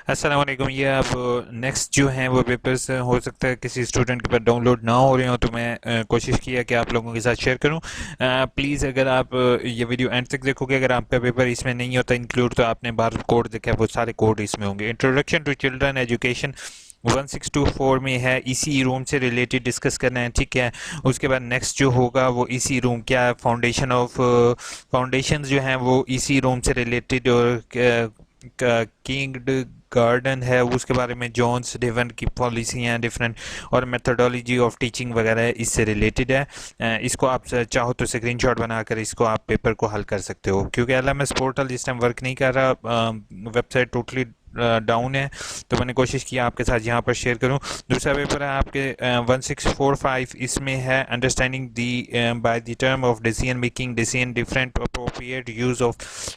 अस्सलाम वालेकुम। ये अब नेक्स्ट जो हैं वो पेपर्स हो सकता है किसी स्टूडेंट के पास डाउनलोड ना हो रहे हो, तो मैं कोशिश किया कि आप लोगों के साथ शेयर करूं। प्लीज़ अगर आप ये वीडियो एंड तक देखोगे, अगर आपका पेपर इसमें नहीं होता इंक्लूड, तो आपने बाहर कोड देखा है वो सारे कोड इसमें होंगे। इंट्रोडक्शन टू चिल्ड्रन एजुकेशन 1624 में है, इसी रूम से रिलेटेड डिस्कस करना है, ठीक है। उसके बाद नेक्स्ट जो होगा वो इसी रूम क्या है, फाउंडेशन ऑफ फाउंडेशंस जो हैं वो इसी रूम से रिलेटेड, और किंग गार्डन है उसके बारे में, जॉन्स डेवन की पॉलिसी हैं डिफरेंट, और मेथोडोलॉजी ऑफ टीचिंग वगैरह इससे रिलेटेड है। इसको आप चाहो तो स्क्रीनशॉट बनाकर इसको आप पेपर को हल कर सकते हो, क्योंकि एलएमएस पोर्टल इस टाइम वर्क नहीं कर रहा, वेबसाइट टोटली डाउन है, तो मैंने कोशिश की आपके साथ यहाँ पर शेयर करूँ। दूसरा पेपर है आपके 1645, इसमें है understanding the by the term of decision making, decision different appropriate use of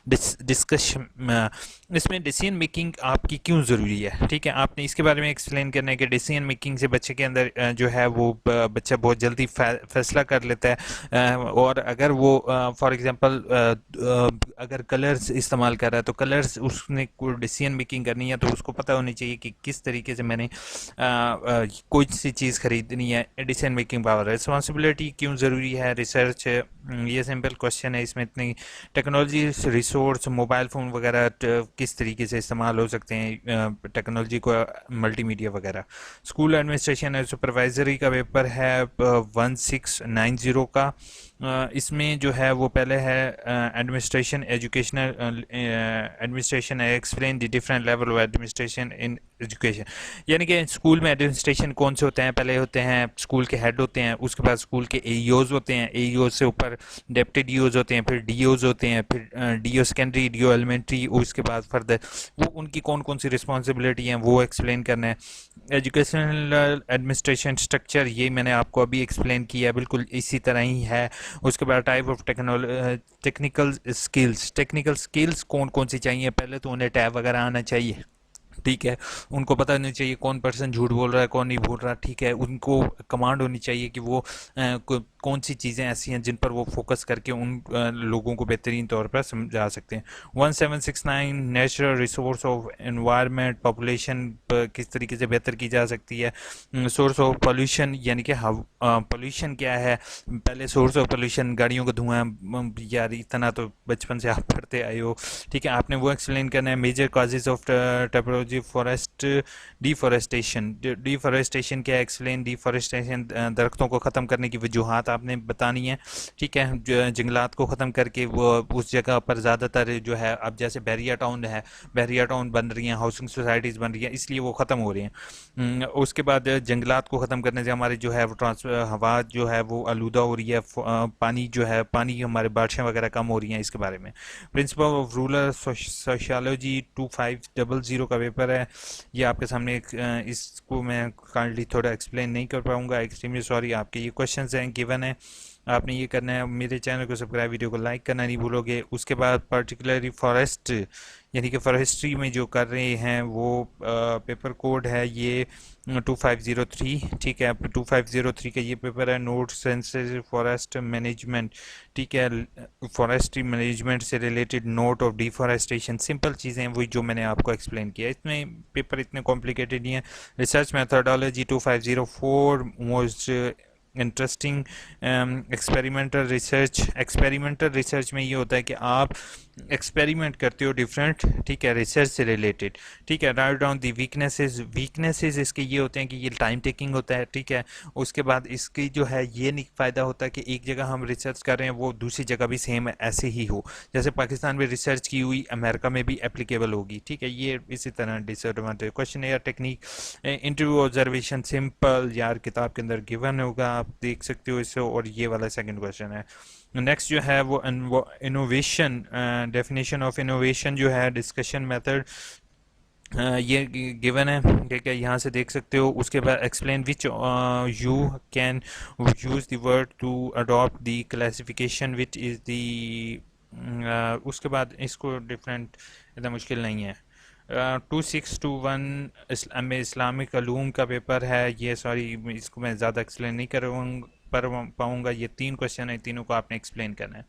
discussion. इसमें डिसीजन मेकिंग आपकी क्यों ज़रूरी है, ठीक है। आपने इसके बारे में एक्सप्लेन करना है कि डिसीजन मेकिंग से बच्चे के अंदर जो है वो बच्चा बहुत जल्दी फैसला कर लेता है, और अगर वो फॉर एग्जांपल अगर कलर्स इस्तेमाल कर रहा है, तो कलर्स उसने कोई डिसीजन मेकिंग करनी है तो उसको पता होनी चाहिए कि किस तरीके से मैंने कोई सी चीज़ खरीदनी है। डिसीजन मेकिंग पावर, रिस्पॉन्सिबिलिटी क्यों ज़रूरी है, रिसर्च, ये सिंपल क्वेश्चन है। इसमें इतनी टेक्नोलॉजी रिसोर्स, मोबाइल फ़ोन वगैरह किस तरीके से इस्तेमाल हो सकते हैं टेक्नोलॉजी को, मल्टीमीडिया वगैरह। स्कूल एडमिनिस्ट्रेशन और सुपरवाइजरी का पेपर है 1690 का। इसमें जो है वो पहले है administration educational administration, explain the different level of administration in education. यानी कि स्कूल में एडमिनिस्ट्रेशन कौन से होते हैं, पहले होते हैं स्कूल के हेड होते हैं, उसके बाद स्कूल के एईओज होते हैं, एईओ से ऊपर डेप्टी डीओज होते हैं, फिर डीओज होते हैं, फिर डीओ सेकेंडरी, डीओ एलिमेंट्री, उसके बाद फर्दर वो उनकी कौन कौन सी रिस्पॉन्सिबिलिटी हैं वो एक्सप्लेन करना है। एजुकेशनल एडमिनिस्ट्रेशन स्ट्रक्चर, ये मैंने आपको अभी एक्सप्लेन किया, बिल्कुल इसी तरह ही है। उसके बाद टाइप ऑफ टेक्निकल स्किल्स कौन कौन सी चाहिए, पहले तो उन्हें टैब वगैरह आना चाहिए, ठीक है। उनको पता होना चाहिए कौन पर्सन झूठ बोल रहा है कौन नहीं बोल रहा, ठीक है। उनको कमांड होनी चाहिए कि वो कौन सी चीज़ें ऐसी हैं जिन पर वो फोकस करके उन लोगों को बेहतरीन तौर पर समझा सकते हैं। 1769 natural resource of environment, population किस तरीके से बेहतर की जा सकती है। सोर्स ऑफ पोल्यूशन, यानी कि पोल्यूशन क्या है, पहले सोर्स ऑफ पोल्यूशन गाड़ियों का धुआं, यार इतना तो बचपन से आप पढ़ते आए हो, ठीक है। आपने वो एक्सप्लेन करना है। Major causes of technology forest deforestation, deforestation क्या है, एक्सप्लेन डिफॉरेस्टेशन, दरख्तों को ख़त्म करने की वजूहत आपने बतानी है, ठीक है। जंगलात को ख़त्म करके वो उस जगह पर ज़्यादातर जो है, अब जैसे बहरिया टाउन है, बहरिया टाउन बन रही हैं, हाउसिंग सोसाइटीज़ बन रही हैं, इसलिए वो ख़त्म हो रही हैं। उसके बाद जंगलात को ख़त्म करने से हमारे जो है वो हवा जो है वो आलूदा हो रही है, पानी जो है, पानी हमारे बारिशें वगैरह कम हो रही हैं, इसके बारे में। प्रिंसिपल ऑफ रूरल सोशियोलॉजी 2500 का पेपर है, ये आपके सामने इसको मैं काइंडली थोड़ा एक्सप्लेन नहीं कर पाऊंगा, एक्सट्रीमली सॉरी। आपके ये क्वेश्चंस हैं, गिवन है, आपने ये करना है। मेरे चैनल को सब्सक्राइब, वीडियो को लाइक करना नहीं भूलोगे। उसके बाद पर्टिकुलरली फॉरेस्ट, यानी कि फॉरेस्ट्री में जो कर रहे हैं वो पेपर कोड है ये 2503, ठीक है। 2503 का ये पेपर है। नोट सेंसिटिव फॉरेस्ट मैनेजमेंट, ठीक है, फॉरेस्ट्री मैनेजमेंट से related, note of deforestation, simple चीज़ें हैं वही जो मैंने आपको एक्सप्लेन किया, इसमें पेपर इतने कॉम्प्लिकेटेड नहीं है। Research methodology 2504 most interesting. Experimental research में ये होता है कि आप एक्सपेरिमेंट करते हो डिफरेंट, ठीक है, रिसर्च से रिलेटेड, ठीक है। राइट डाउन दी वीकनेसेस इसके ये होते हैं कि ये टाइम टेकिंग होता है, ठीक है। उसके बाद इसकी जो है ये नहीं फ़ायदा होता है कि एक जगह हम रिसर्च कर रहे हैं वो दूसरी जगह भी सेम ऐसे ही हो, जैसे पाकिस्तान में रिसर्च की हुई अमेरिका में भी एप्लीकेबल होगी, ठीक है। ये इसी तरह disadvantage. Question air technique, interview observation, simple यार किताब के अंदर गिवन होगा, आप देख सकते हो इसे, और ये वाला सेकंड क्वेश्चन है। नेक्स्ट जो है वो इनोवेशन, डेफिनेशन ऑफ इनोवेशन जो है, डिस्कशन मेथड, ये गिवन है, ठीक है, यहाँ से देख सकते हो। उसके बाद explain which you can use the word to adopt the classification which is the, उसके बाद इसको डिफरेंट, इतना मुश्किल नहीं है। 2621 इस्लामिक अलूम का पेपर है ये, सॉरी इसको मैं ज़्यादा एक्सप्लेन नहीं कर पाऊँगा, ये 3 क्वेश्चन है, तीनों को आपने एक्सप्लेन करना है।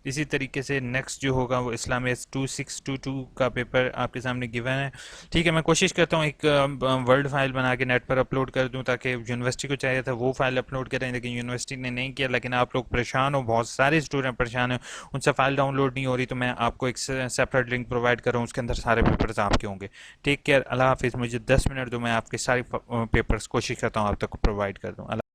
इसी तरीके से नेक्स्ट जो होगा वो इस्लामिक 2622 का पेपर आपके सामने गिवन है। ठीक है, मैं कोशिश करता हूँ एक वर्ड फाइल बना के नेट पर अपलोड कर दूँ, ताकि यूनिवर्सिटी को चाहिए था वो फाइल अपलोड करें, लेकिन यूनिवर्सिटी ने नहीं किया। लेकिन आप लोग परेशान हो, बहुत सारे स्टूडेंट परेशान हैं, उनसे फाइल डाउनलोड नहीं हो रही, तो मैं आपको एक सेपरेट लिंक प्रोवाइड कर रहा हूँ, उसके अंदर सारे पेपर्स आपके होंगे। टेक केयर, अल्लाह हाफिज़। मुझे 10 मिनट दो, मैं आपके सारे पेपर्स कोशिश करता हूँ आप तक प्रोवाइड कर दूँ।